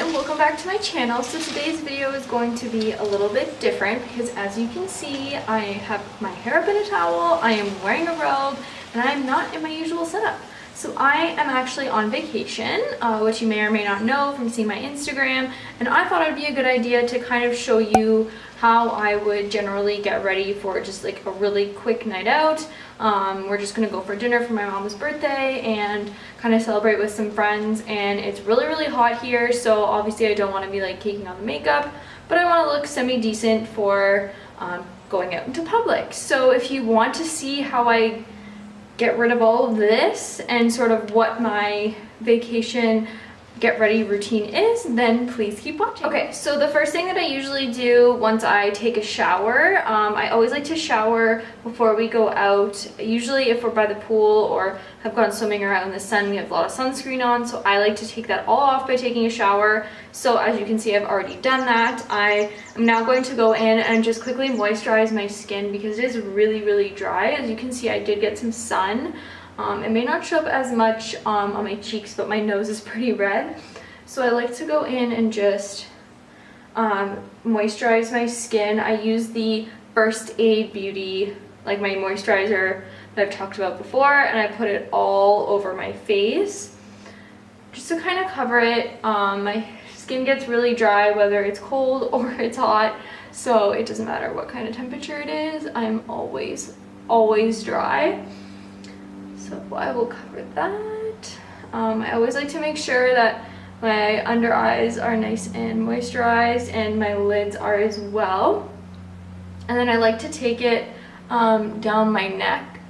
and welcome back to my channel. So today's video is going to be a little bit different because as you can see, I have my hair up in a towel, I am wearing a robe, and I'm not in my usual setup. So I am actually on vacation, which you may or may not know from seeing my Instagram, and I thought it would be a good idea to kind of show you how I would generally get ready for just like a really quick night out. We're just gonna go for dinner for my mom's birthday and kind of celebrate with some friends, and it's really hot here, so obviously I don't want to be like caking on the makeup, but I want to look semi-decent for going out into public. So if you want to see how I get rid of all of this and sort of what my vacation get ready routine is, then please keep watching. Okay, so the first thing that I usually do once I take a shower, I always like to shower before we go out. Usually if we're by the pool or have gone swimming or out in the sun, we have a lot of sunscreen on, so I like to take that all off by taking a shower. So as you can see, I've already done that. I am now going to go in and just quickly moisturize my skin because it is really dry. As you can see, I did get some sun. It may not show up as much on my cheeks, but my nose is pretty red. So I like to go in and just moisturize my skin. I use the First Aid Beauty, like my moisturizer that I've talked about before, and I put it all over my face just to kind of cover it. My skin gets really dry whether it's cold or it's hot, so it doesn't matter what kind of temperature it is. I'm always dry. So I will cover that. I always like to make sure that my under eyes are nice and moisturized and my lids are as well. And then I like to take it down my neck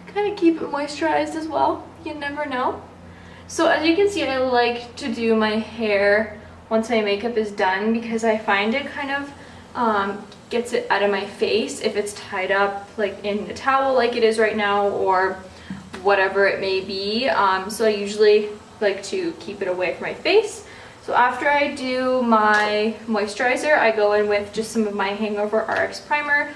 to kind of keep it moisturized as well. You never know. So as you can see, I like to do my hair once my makeup is done because I find it kind of gets it out of my face if it's tied up like in a towel like it is right now or whatever it may be. So I usually like to keep it away from my face. So after I do my moisturizer, I go in with just some of my Hangover RX primer.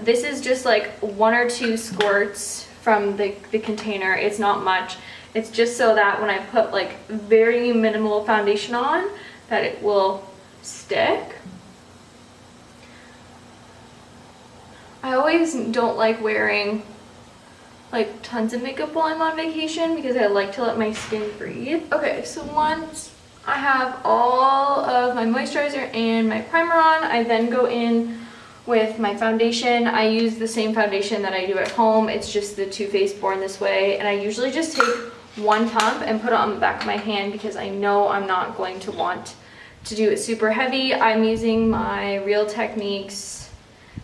This is just like 1 or 2 squirts from the container. It's not much. It's just so that when I put like very minimal foundation on, that it will stick. I always don't like wearing like tons of makeup while I'm on vacation because I like to let my skin breathe. Okay, so once I have all of my moisturizer and my primer on, I then go in with my foundation. I use the same foundation that I do at home. It's just the Too Faced Born This Way, and I usually just take 1 pump and put it on the back of my hand because I know I'm not going to want to do it super heavy. I'm using my Real Techniques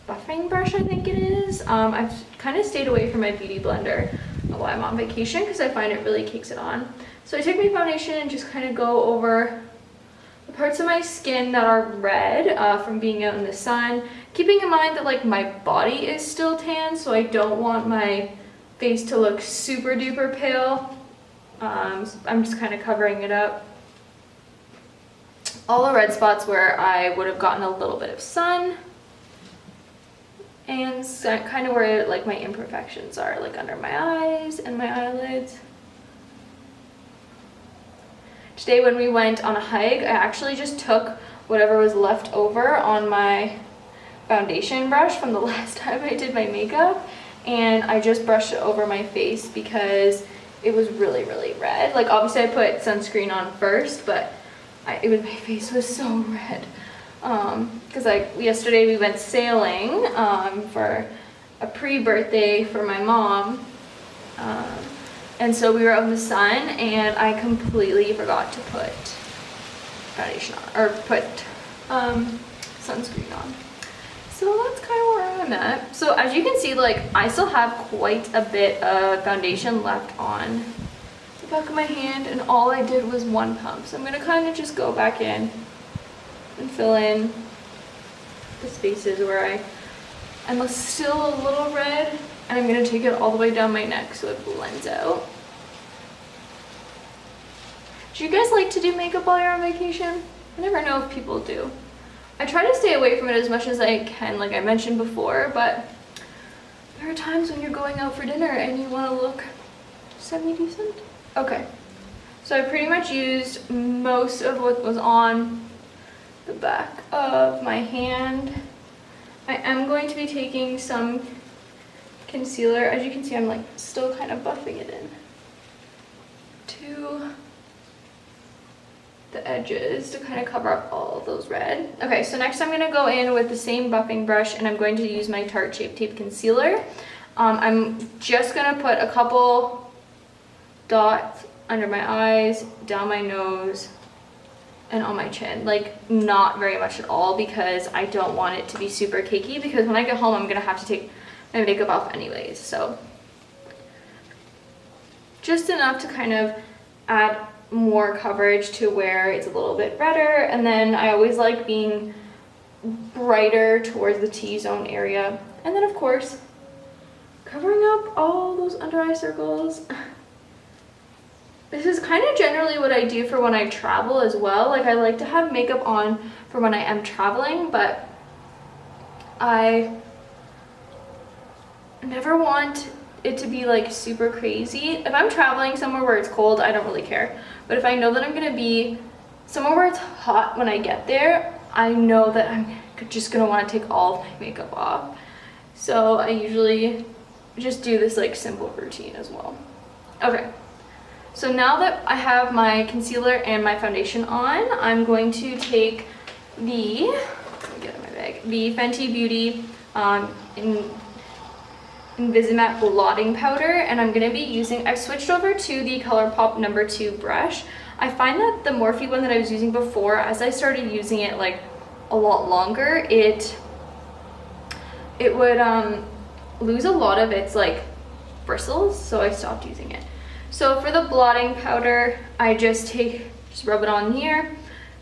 buffing brush, I think it is. I've kind of stayed away from my beauty blender while I'm on vacation because I find it really cakes it on. So I take my foundation and just kind of go over the parts of my skin that are red from being out in the sun, keeping in mind that like my body is still tan, so I don't want my face to look super duper pale. I'm just kind of covering it up. All the red spots where I would have gotten a little bit of sun, and kind of where like my imperfections are, like under my eyes and my eyelids. Today when we went on a hike, I actually just took whatever was left over on my foundation brush from the last time I did my makeup, and I just brushed it over my face because it was really red. Like obviously I put sunscreen on first, but my face was so red. Because like yesterday we went sailing for a pre-birthday for my mom, and so we were out in the sun and I completely forgot to put foundation on, or put sunscreen on. So that's kind of where I'm at. So as you can see, like I still have quite a bit of foundation left on the back of my hand, and all I did was 1 pump. So I'm gonna kind of just go back in and fill in the spaces where I'm still a little red, and I'm going to take it all the way down my neck so it blends out. Do you guys like to do makeup while you're on vacation? I never know if people do. I try to stay away from it as much as I can, like I mentioned before, but there are times when you're going out for dinner and you want to look semi-decent. Okay, So I pretty much used most of what was on the back of my hand. I am going to be taking some concealer. As you can see, I'm like still kind of buffing it in to the edges to kind of cover up all of those red. Okay, so next I'm going to go in with the same buffing brush and I'm going to use my Tarte Shape Tape Concealer. I'm just going to put a couple dots under my eyes, down my nose, and on my chin. Like, not very much at all because I don't want it to be super cakey, because when I get home I'm going to have to take my makeup off anyways. So just enough to kind of add more coverage to where it's a little bit redder. And then I always like being brighter towards the T-zone area. And then of course, covering up all those under eye circles. This is kind of generally what I do for when I travel as well. Like, I like to have makeup on for when I am traveling, but I never want it to be like super crazy. If I'm traveling somewhere where it's cold, I don't really care. But if I know that I'm gonna be somewhere where it's hot when I get there, I know that I'm just gonna want to take all of my makeup off. So I usually just do this like simple routine as well. Okay, so now that I have my concealer and my foundation on, I'm going to take the, let me get in my bag, the Fenty Beauty Invisimatte blotting powder, and I'm going to be using, I've switched over to the ColourPop No. 2 brush. I find that the Morphe one that I was using before, as I started using it like a lot longer, it would lose a lot of its like bristles, so I stopped using it. So for the blotting powder, I just rub it on here,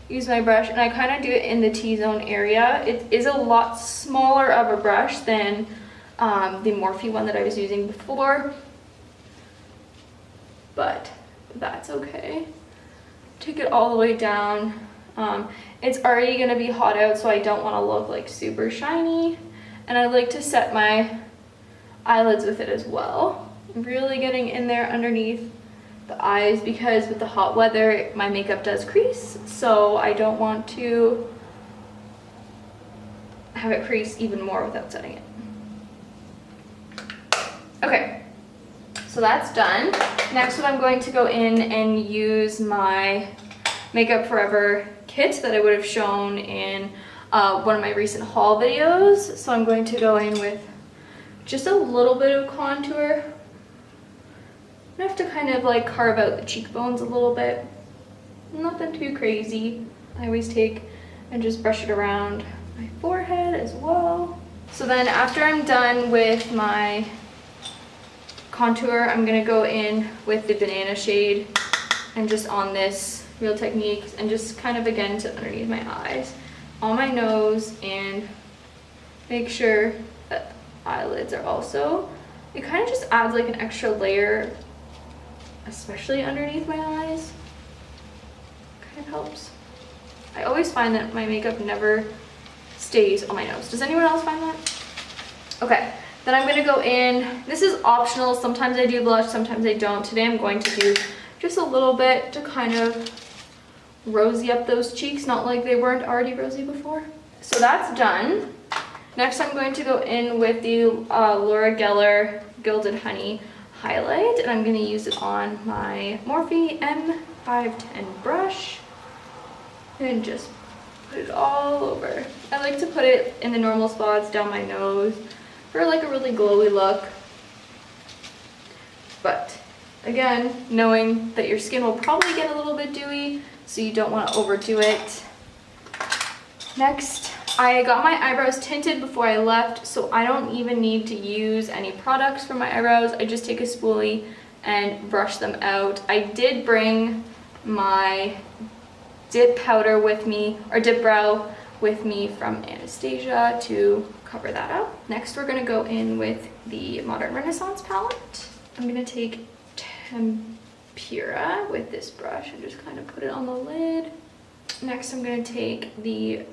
use my brush, and I kind of do it in the T-zone area. It is a lot smaller of a brush than the Morphe one that I was using before, but that's okay. Take it all the way down. It's already gonna be hot out, so I don't want to look like super shiny, and I like to set my eyelids with it as well. Really getting in there underneath the eyes, because with the hot weather my makeup does crease, so I don't want to have it crease even more without setting it. Okay, so that's done. Next, what I'm going to go in and use my Makeup Forever kit that I would have shown in one of my recent haul videos. So I'm going to go in with just a little bit of contour. I have to kind of like carve out the cheekbones a little bit. Nothing too crazy. I always take and just brush it around my forehead as well. So then after I'm done with my contour, I'm gonna go in with the banana shade and just on this Real Techniques and just kind of again to underneath my eyes, on my nose, and make sure that the eyelids are also, it kind of just adds like an extra layer, especially underneath my eyes. Kind of helps. I always find that my makeup never stays on my nose. Does anyone else find that? Okay. Then I'm going to go in, this is optional, sometimes I do blush, sometimes I don't. Today I'm going to do just a little bit to kind of rosy up those cheeks, not like they weren't already rosy before. So that's done. Next I'm going to go in with the Laura Geller Gilded Honey highlight, and I'm going to use it on my Morphe M510 brush and just put it all over. I like to put it in the normal spots down my nose for like a really glowy look. But again, knowing that your skin will probably get a little bit dewy, so you don't want to overdo it. Next, I got my eyebrows tinted before I left, so I don't even need to use any products for my eyebrows. I just take a spoolie and brush them out. I did bring my dip powder with me, or dip brow with me from Anastasia to cover that up. Next, we're gonna go in with the Modern Renaissance palette. I'm gonna take Tempera with this brush and just kind of put it on the lid. Next, I'm gonna take the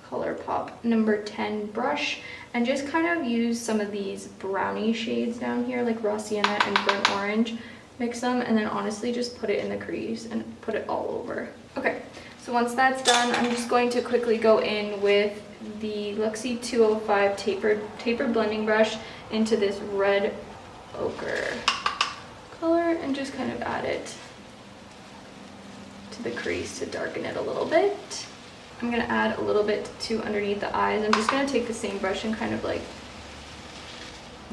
ColourPop No. 10 brush and just kind of use some of these brownie shades down here, like Raw Sienna and Burnt Orange, mix them, and then honestly just put it in the crease and put it all over. Okay, so once that's done, I'm just going to quickly go in with the Luxie 205 tapered blending brush into this red ochre color and just kind of add it to the crease to darken it a little bit. I'm gonna add a little bit to underneath the eyes. I'm just gonna take the same brush and kind of like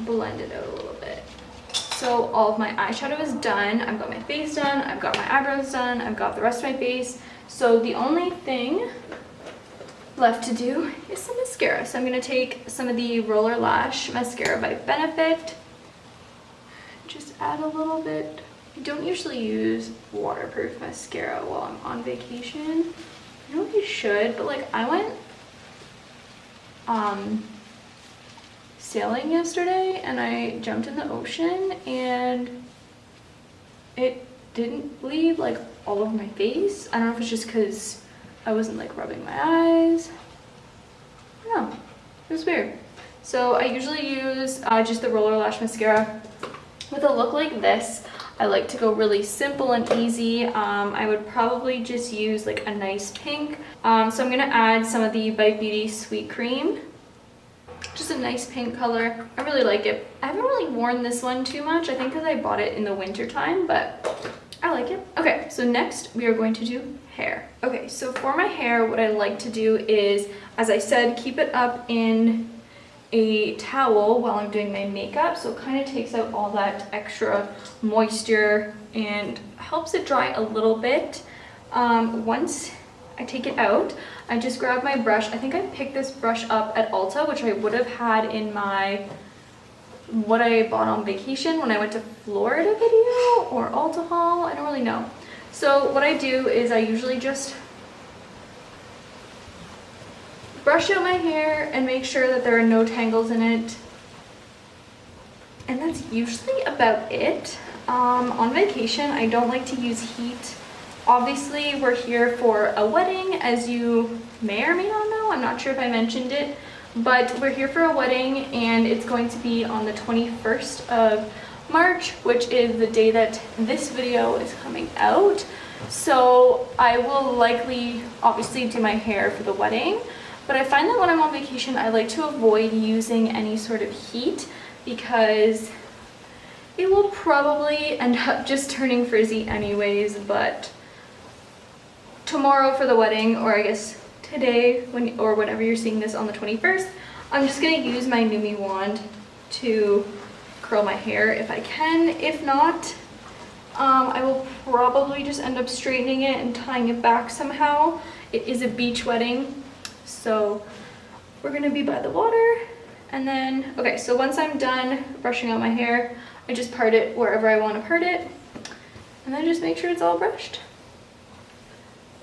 blend it out a little bit. So all of my eyeshadow is done. I've got my face done, I've got my eyebrows done, I've got the rest of my face. So the only thing left to do is some mascara. So I'm gonna take some of the Roller Lash mascara by Benefit. Just add a little bit. I don't usually use waterproof mascara while I'm on vacation. I know you should, but like I went sailing yesterday and I jumped in the ocean and it didn't leave like all over my face. I don't know if it's just because I wasn't like rubbing my eyes. I don't know, it was weird. So I usually use just the Roller Lash mascara. With a look like this, I like to go really simple and easy. I would probably just use like a nice pink. So I'm gonna add some of the Bite Beauty Sweet Cream. Just a nice pink color. I really like it. I haven't really worn this one too much. I think because I bought it in the winter time, but I like it. Okay, so next we are going to do hair. Okay, so for my hair, what I like to do is, as I said, keep it up in a towel while I'm doing my makeup, so it kind of takes out all that extra moisture and helps it dry a little bit. Once I take it out, I just grab my brush. I think I picked this brush up at Ulta, which I would have had in my what I bought on vacation when I went to Florida video or Ulta haul. I don't really know. So what I do is I usually just brush out my hair and make sure that there are no tangles in it. And that's usually about it. On vacation, I don't like to use heat. Obviously, we're here for a wedding, as you may or may not know. I'm not sure if I mentioned it, but we're here for a wedding and it's going to be on the 21st of March, which is the day that this video is coming out. So I will likely, obviously, do my hair for the wedding. But I find that when I'm on vacation, I like to avoid using any sort of heat because it will probably end up just turning frizzy anyways. But tomorrow for the wedding, or I guess today, or whenever you're seeing this on the 21st, I'm just gonna use my NEVIS wand to curl my hair if I can. If not, I will probably just end up straightening it and tying it back somehow. It is a beach wedding. So we're gonna be by the water, and then, okay, so once I'm done brushing out my hair, I just part it wherever I want to part it, and then just make sure it's all brushed.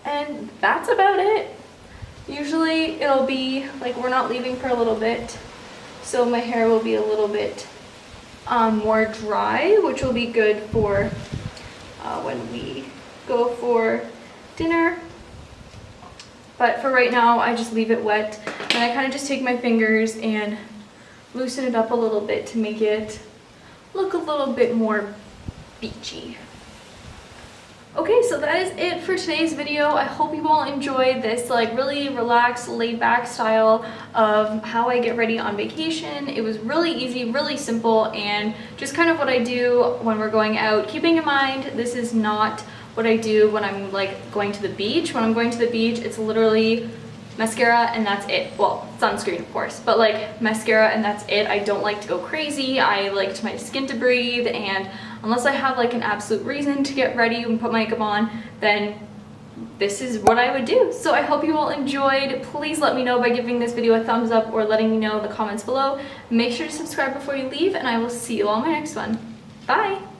And that's about it. Usually it'll be like we're not leaving for a little bit, so my hair will be a little bit more dry, which will be good for when we go for dinner. But for right now, I just leave it wet, and I kind of just take my fingers and loosen it up a little bit to make it look a little bit more beachy. Okay, so that is it for today's video. I hope you all enjoyed this like really relaxed, laid back style of how I get ready on vacation. It was really easy, really simple, and just kind of what I do when we're going out. Keeping in mind, this is not what I do when I'm like going to the beach. When I'm going to the beach, it's literally mascara and that's it. Well, sunscreen of course, but like mascara and that's it. I don't like to go crazy. I like my skin to breathe, and unless I have like an absolute reason to get ready and put makeup on, then this is what I would do. So I hope you all enjoyed. Please let me know by giving this video a thumbs up or letting me know in the comments below. Make sure to subscribe before you leave, and I will see you all in my next one. Bye!